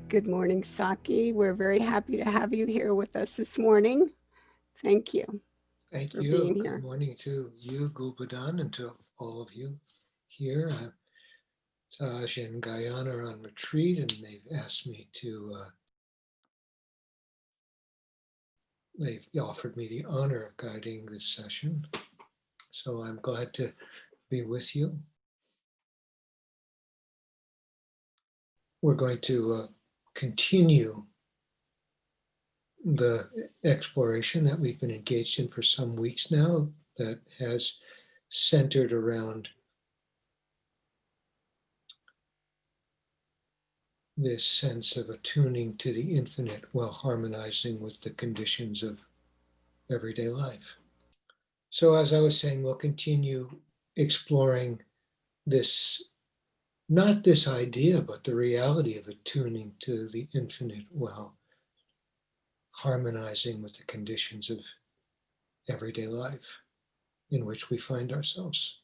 Good morning, Saki. We're very happy to have you here with us this morning. Thank you Thank for being you. Good here. morning to you, Gulbadan, and to all of you here. Taj and Guyana are on retreat, and they've asked me they've offered me the honor of guiding this session. So I'm glad to be with you. We're going to continue the exploration that we've been engaged in for some weeks now that has centered around this sense of attuning to the infinite while harmonizing with the conditions of everyday life. So, as I was saying, we'll continue exploring this, not this idea, but the reality of attuning to the infinite while harmonizing with the conditions of everyday life in which we find ourselves.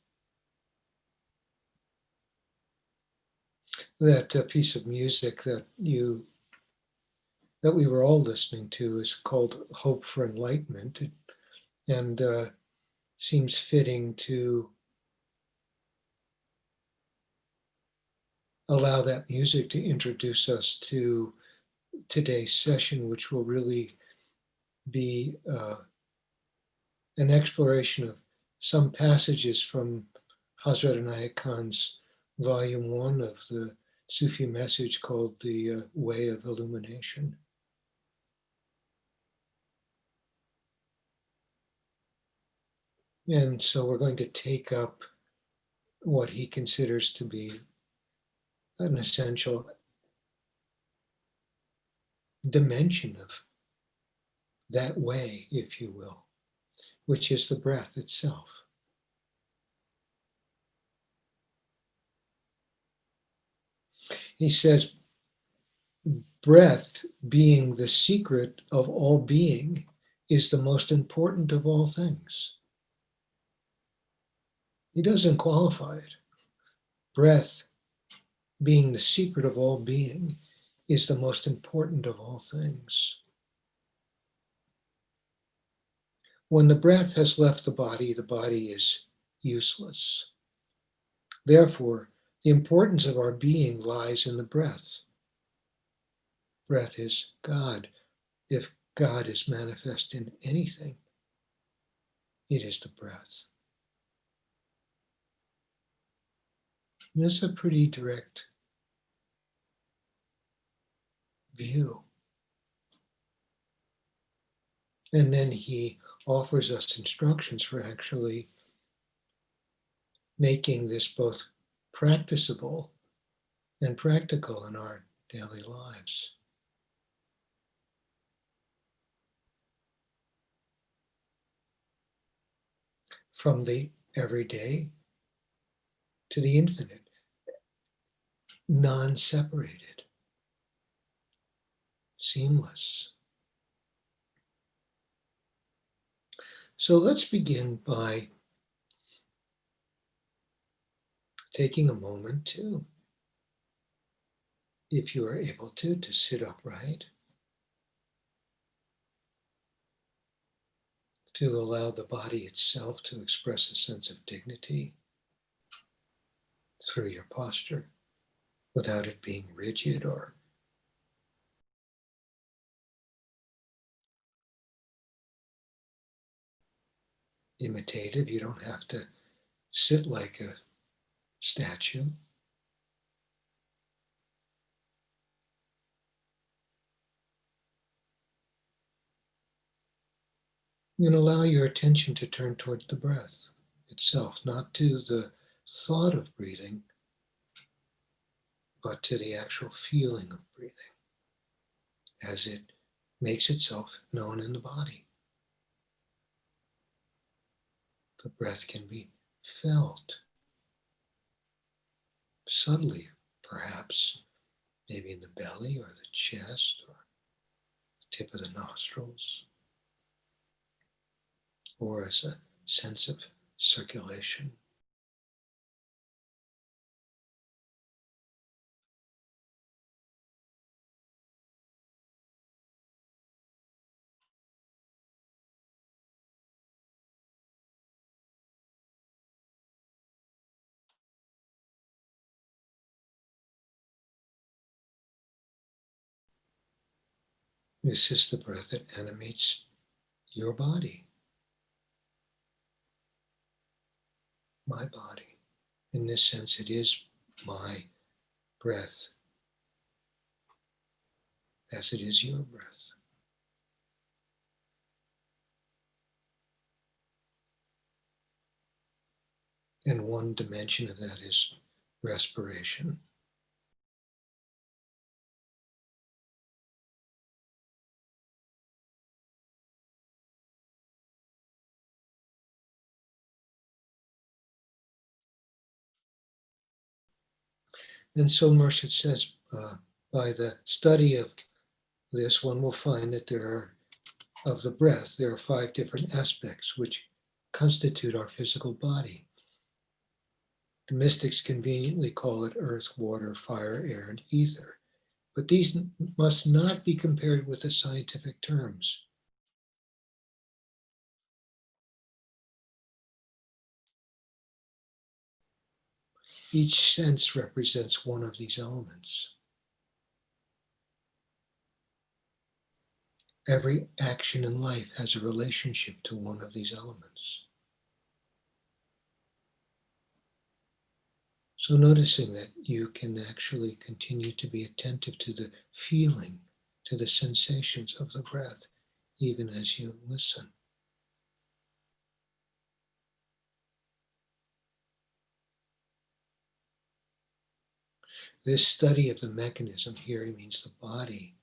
That piece of music that we were all listening to is called Hope for Enlightenment, and seems fitting to allow that music to introduce us to today's session, which will really be an exploration of some passages from Hazrat Inayat Khan's volume 1 of the Sufi message called The Way of Illumination. And so we're going to take up what he considers to be an essential dimension of that way, if you will, which is the breath itself. He says, breath, being the secret of all being, is the most important of all things. He doesn't qualify it. Breath, being the secret of all being, is the most important of all things. When the breath has left the body is useless. Therefore, the importance of our being lies in the breath. Breath is God. If God is manifest in anything, it is the breath. This is a pretty direct view. And then he offers us instructions for actually making this both practicable and practical in our daily lives. From the everyday to the infinite, non-separated, seamless. So let's begin by taking a moment to, if you are able to sit upright, to allow the body itself to express a sense of dignity through your posture without it being rigid or imitative. You don't have to sit like a statue. And allow your attention to turn toward the breath itself, not to the thought of breathing, but to the actual feeling of breathing as it makes itself known in the body. The breath can be felt subtly, perhaps, maybe in the belly or the chest or the tip of the nostrils, or as a sense of circulation. This is the breath that animates your body, my body. In this sense, it is my breath as it is your breath. And one dimension of that is respiration. And so Mershit says, by the study of this, one will find that of the breath, there are 5 different aspects which constitute our physical body. The mystics conveniently call it earth, water, fire, air, and ether. But these must not be compared with the scientific terms. Each sense represents one of these elements. Every action in life has a relationship to one of these elements. So noticing that you can actually continue to be attentive to the feeling, to the sensations of the breath, even as you listen. This study of the mechanism, here he means the body,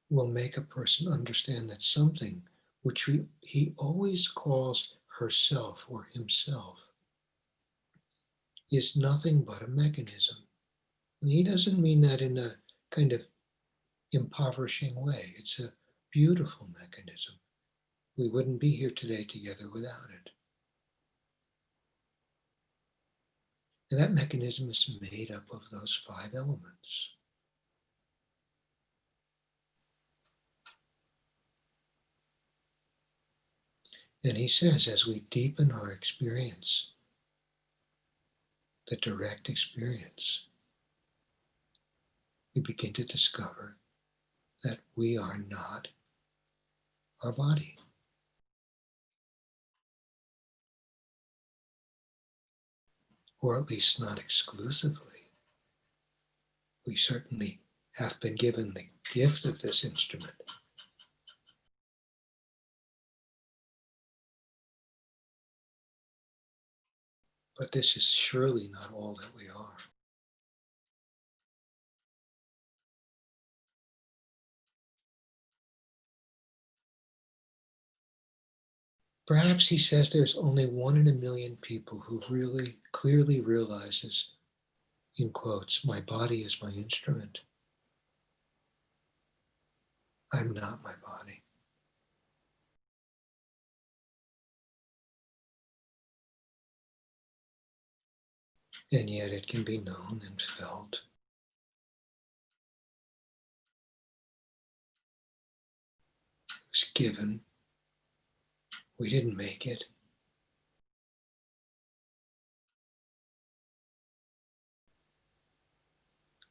will make a person understand that something which he always calls herself or himself is nothing but a mechanism. And he doesn't mean that in a kind of impoverishing way. It's a beautiful mechanism. We wouldn't be here today together without it. And that mechanism is made up of those 5 elements. And he says, as we deepen our experience, the direct experience, we begin to discover that we are not our body. Or at least not exclusively. We certainly have been given the gift of this instrument. But this is surely not all that we are. Perhaps he says there's only 1 in a million people who really clearly realizes, in quotes, my body is my instrument. I'm not my body. And yet it can be known and felt. It was given. We didn't make it.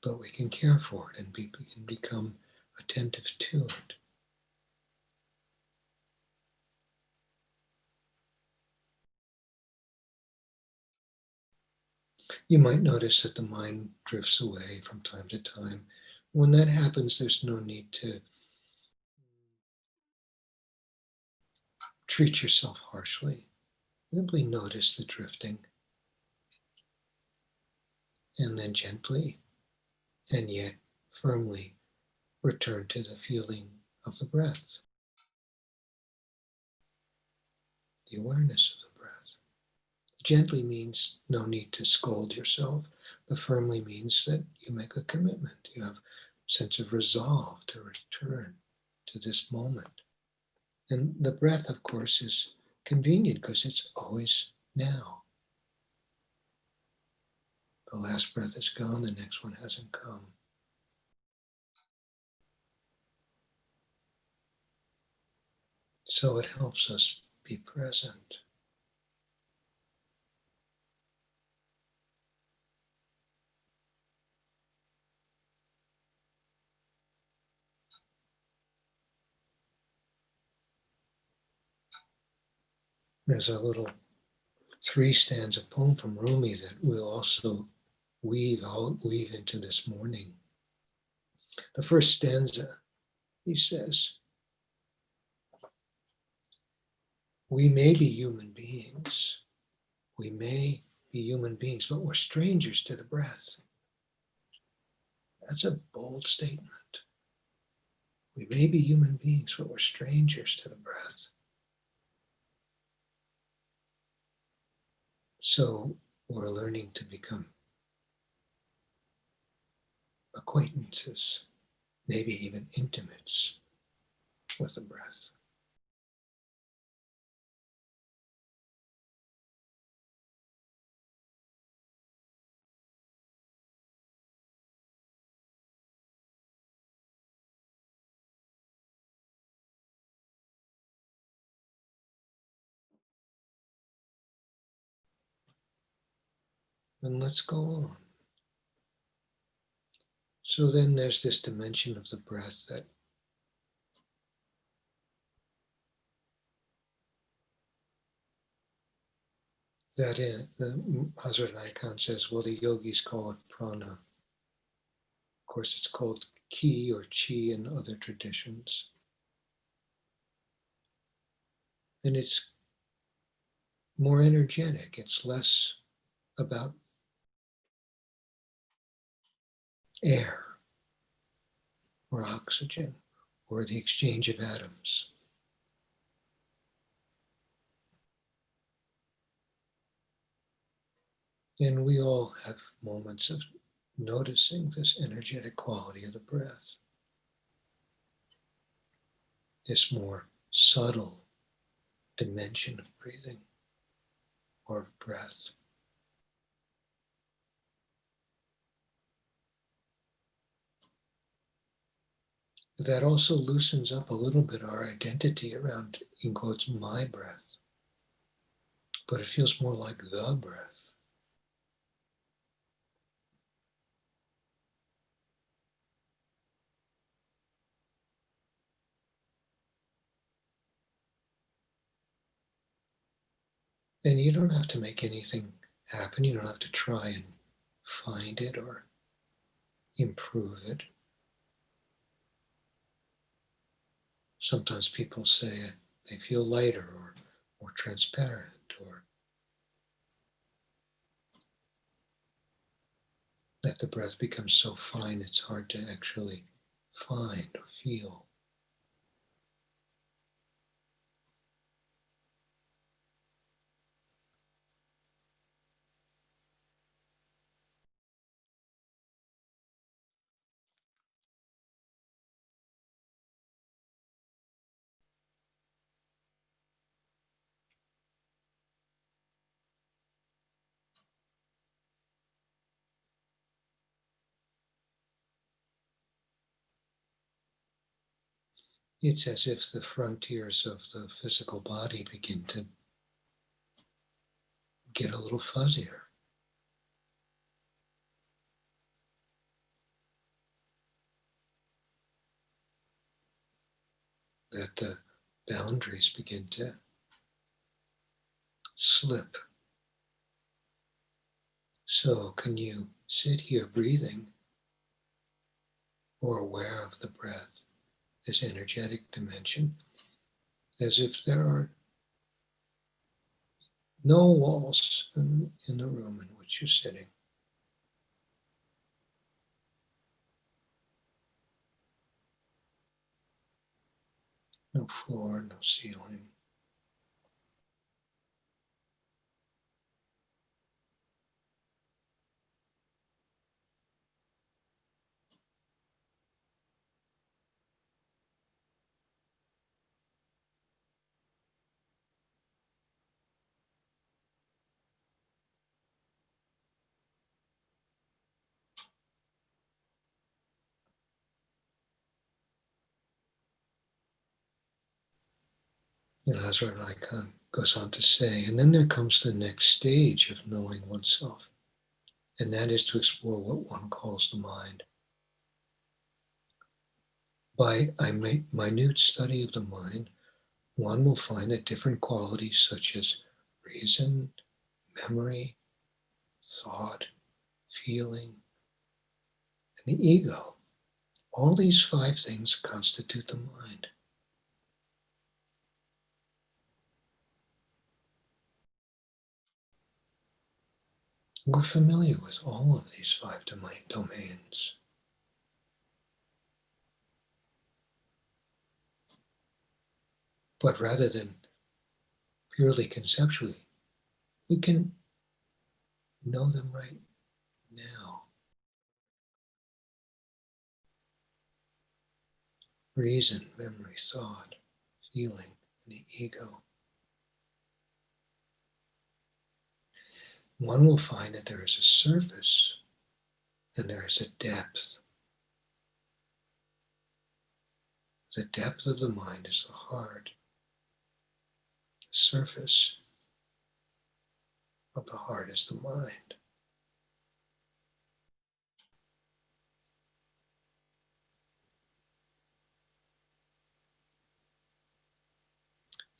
But we can care for it and we can become attentive to it. You might notice that the mind drifts away from time to time. When that happens, there's no need to treat yourself harshly. Simply notice the drifting and then gently and yet firmly return to the feeling of the breath, the awareness of the breath. Gently means no need to scold yourself. The firmly means that you make a commitment. You have a sense of resolve to return to this moment. And the breath, of course, is convenient because it's always now. The last breath is gone, the next one hasn't come. So it helps us be present. There's a little 3-stanza poem from Rumi that we'll also weave into this morning. The first stanza, he says, we may be human beings. We may be human beings, but we're strangers to the breath. That's a bold statement. We may be human beings, but we're strangers to the breath. So we're learning to become acquaintances, maybe even intimates with the breath. And let's go on. So then there's this dimension of the breath that in the Hazrat Icon says, well, the yogis call it prana. Of course, it's called ki or chi in other traditions. And it's more energetic. It's less about air or oxygen or the exchange of atoms. And we all have moments of noticing this energetic quality of the breath, this more subtle dimension of breathing or of breath. That also loosens up a little bit our identity around, in quotes, my breath. But it feels more like the breath. And you don't have to make anything happen. You don't have to try and find it or improve it. Sometimes people say they feel lighter or more transparent or that the breath becomes so fine it's hard to actually find or feel. It's as if the frontiers of the physical body begin to get a little fuzzier. That the boundaries begin to slip. So can you sit here breathing or aware of the breath, this energetic dimension, as if there are no walls in the room in which you're sitting. No floor, no ceiling. And Hazrat Icon goes on to say, and then there comes the next stage of knowing oneself, and that is to explore what one calls the mind. By a minute study of the mind, one will find that different qualities such as reason, memory, thought, feeling, and the ego, all these 5 things constitute the mind. We're familiar with all of these 5 domains. But rather than purely conceptually, we can know them right now. Reason, memory, thought, feeling, and the ego. One will find that there is a surface and there is a depth. The depth of the mind is the heart. The surface of the heart is the mind.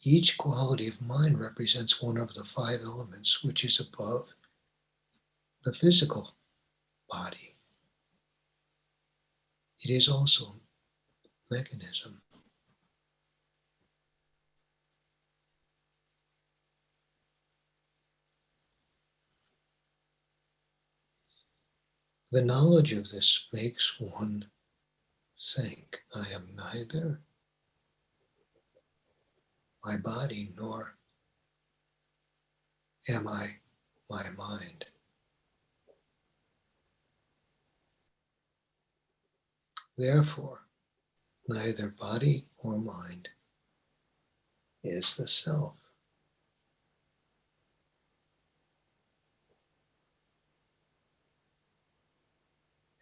Each quality of mind represents one of the 5 elements which is above the physical body. It is also a mechanism. The knowledge of this makes one think, I am neither my body nor am I my mind. Therefore, neither body or mind is the self.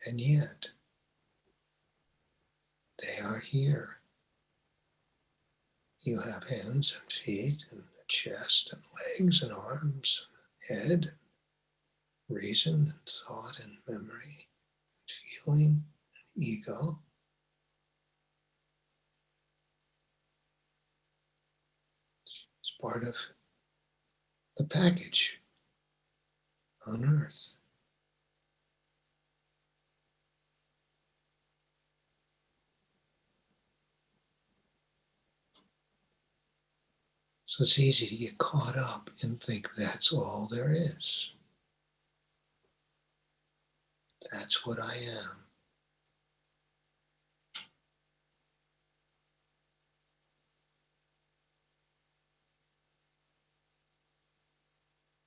And yet, they are here. You have hands and feet and a chest and legs and arms and head and reason and thought and memory and feeling and ego. It's part of the package on earth. So it's easy to get caught up and think that's all there is. That's what I am.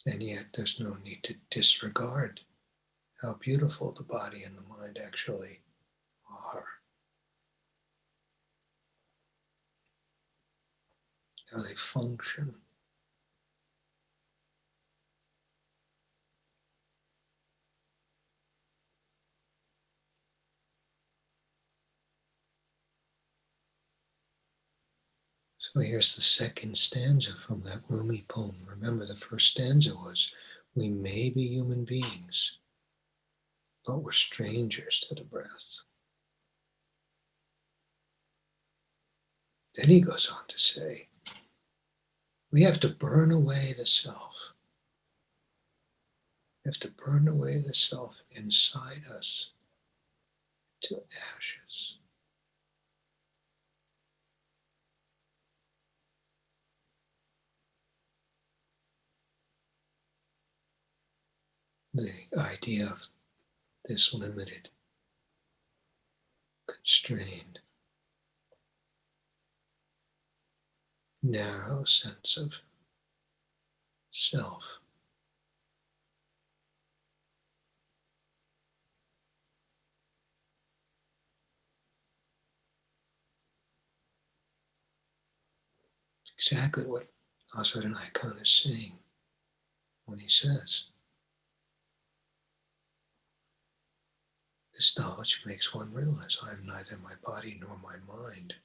And yet there's no need to disregard how beautiful the body and the mind actually are, how they function. So here's the second stanza from that Rumi poem. Remember, the first stanza was, we may be human beings, but we're strangers to the breath. Then he goes on to say, we have to burn away the self. We have to burn away the self inside us to ashes. The idea of this limited, constrained, narrow sense of self. Exactly what Aswad Icon is saying when he says, this knowledge makes one realize I am neither my body nor my mind.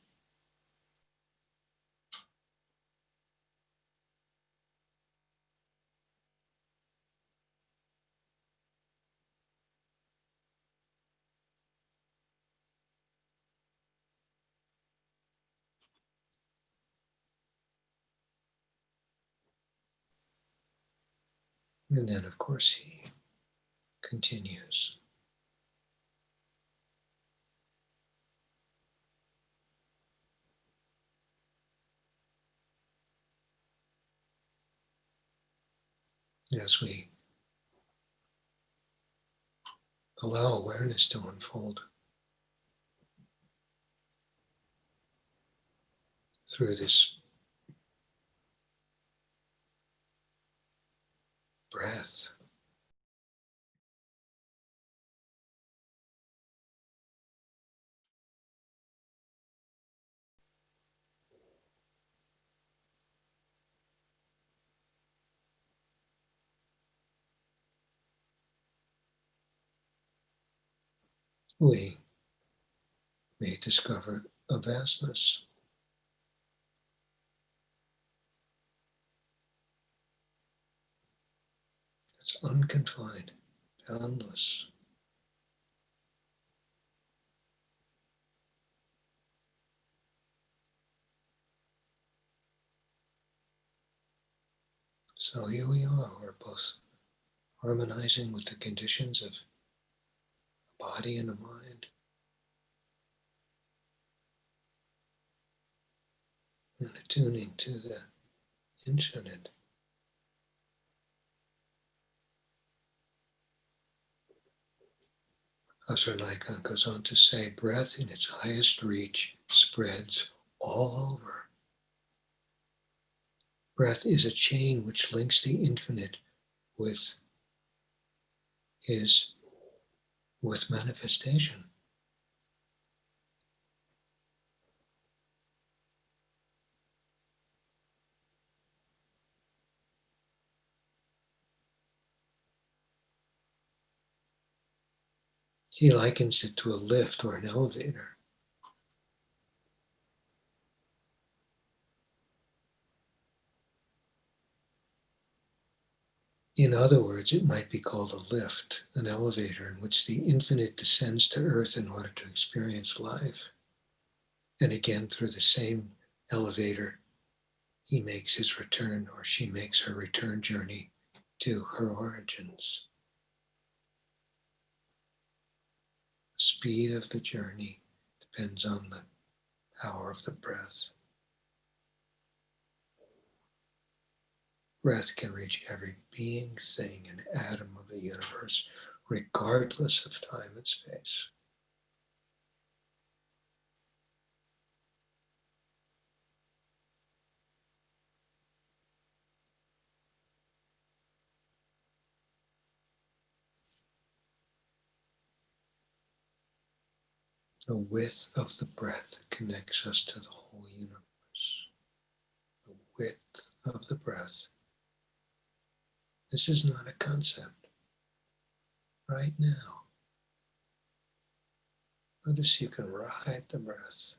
And then, of course, he continues. As we allow awareness to unfold through this breath, we may discover a vastness that's unconfined, boundless. So here we are, we're both harmonizing with the conditions of a body and a mind, and attuning to the infinite. Asur goes on to say, breath in its highest reach spreads all over. Breath is a chain which links the infinite with with manifestation. He likens it to a lift or an elevator. In other words, it might be called a lift, an elevator in which the infinite descends to earth in order to experience life. And again, through the same elevator, he makes his return, or she makes her return journey to her origins. The speed of the journey depends on the power of the breath. Breath can reach every being, thing, and atom of the universe, regardless of time and space. The width of the breath connects us to the whole universe. The width of the breath. This is not a concept. Right now, notice you can ride the breath.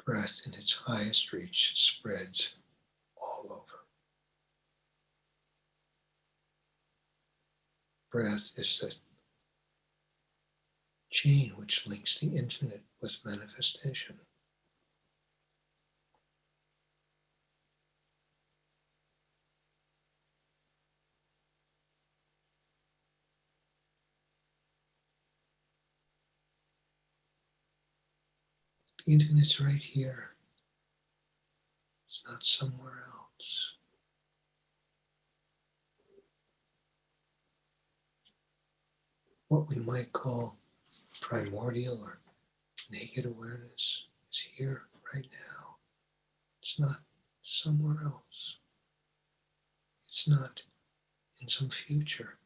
Breath in its highest reach spreads all over. Breath is the chain which links the infinite with manifestation. The infinite's right here. It's not somewhere else. What we might call primordial or naked awareness is here right now. It's not somewhere else. It's not in some future.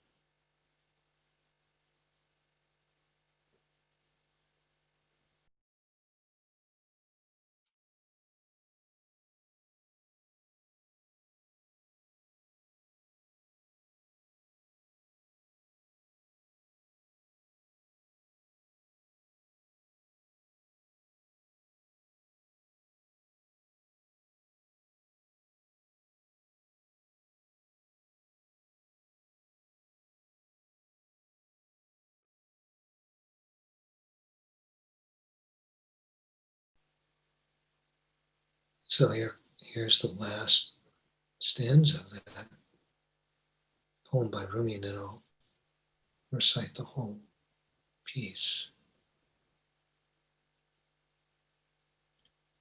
So here's the last stanza of that poem by Rumi, and then I'll recite the whole piece.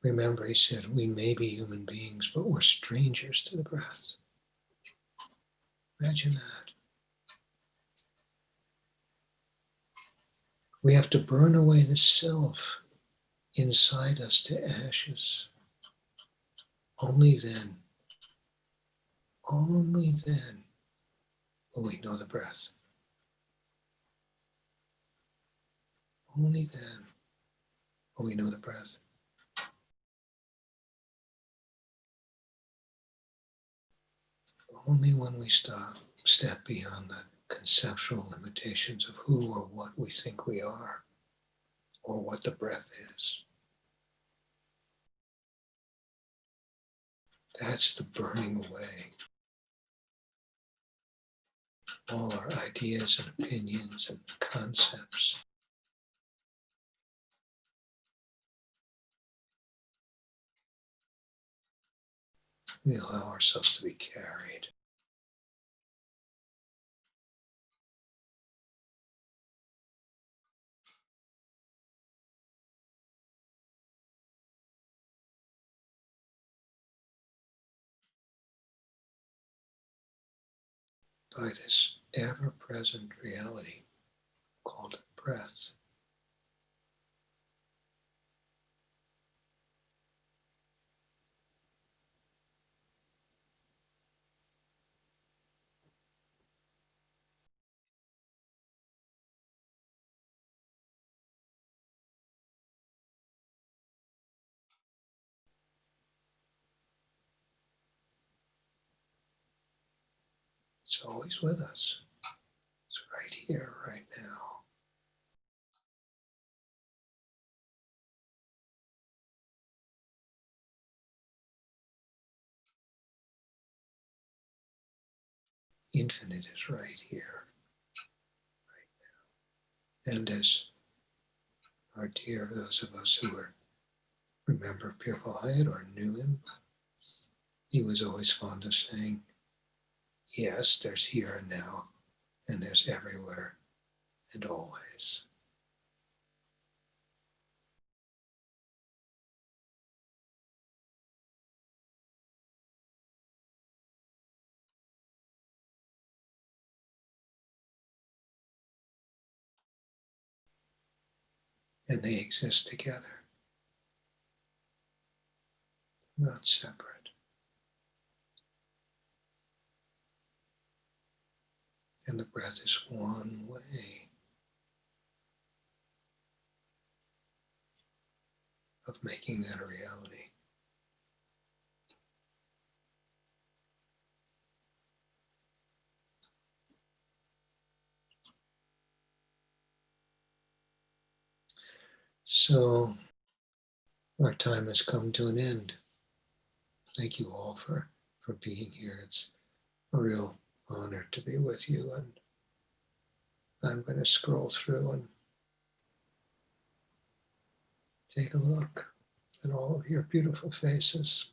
Remember, he said, we may be human beings, but we're strangers to the breath. Imagine that. We have to burn away the self inside us to ashes. Only then will we know the breath. Only then will we know the breath. Only when we step beyond the conceptual limitations of who or what we think we are, or what the breath is. That's the burning away. All our ideas and opinions and concepts. We allow ourselves to be carried. By this ever-present reality called breath. It's always with us. It's right here, right now. Infinite is right here, right now. And as our dear, those of us who remember Pierpont Hyatt or knew him, he was always fond of saying, yes, there's here and now, and there's everywhere and always. And they exist together, not separate. And the breath is one way of making that a reality. So our time has come to an end. Thank you all for being here. It's a real honor to be with you, and I'm going to scroll through and take a look at all of your beautiful faces.